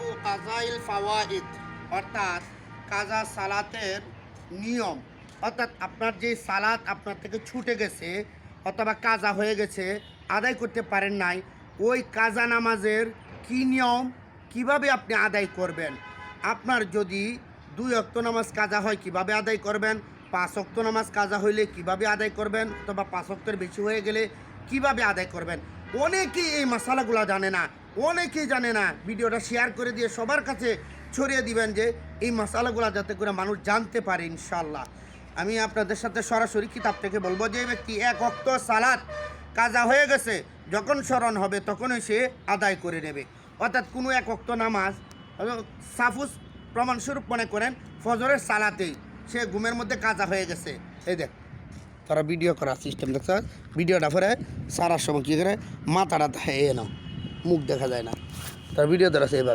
বাবু কাজাইল ফাওয়াইদ অর্থাৎ কাজা সালাতের নিয়ম। অর্থাৎ আপনার যে সালাত আপনার থেকে ছুটে গেছে অথবা কাজা হয়ে গেছে, আদায় করতে পারেন নাই, ওই কাজা নামাজের কি নিয়ম, কিভাবে আপনি আদায় করবেন। আপনার যদি 2 ওয়াক্ত নামাজ কাজা হয় কিভাবে আদায় করবেন, 5 ওয়াক্ত নামাজ কাজা হইলে কিভাবে আদায় করবেন, অথবা 5 ওয়াক্তের বেশি হয়ে গেলে কিভাবে আদায় করবেন। অনেকেই এই মশালাগুলো জানে না, অনেকেই জানে না। ভিডিওটা শেয়ার করে দিয়ে সবার কাছে ছড়িয়ে দিবেন যে এই মশালাগুলো যাতে করে মানুষ জানতে পারে। ইনশাল্লাহ আমি আপনাদের সাথে সরাসরি কিতাব থেকে বলবো যে ব্যক্তি 1 ওয়াক্ত সালাত কাজা হয়ে গেছে, যখন স্মরণ হবে তখনই সে আদায় করে নেবে। অর্থাৎ কোনো 1 ওয়াক্ত নামাজ সাফুস প্রমাণস্বরূপ মনে করেন ফজরের সালাতেই সে ঘুমের মধ্যে কাজা হয়ে গেছে। এই দেখ তারা ভিডিও করার সিস্টেম দেখছে, ভিডিওটা পরে সারার সময় কী করে মাথাটা এ না, মুখ দেখা যায় না, তার ভিডিও দ্বারা সেভাবে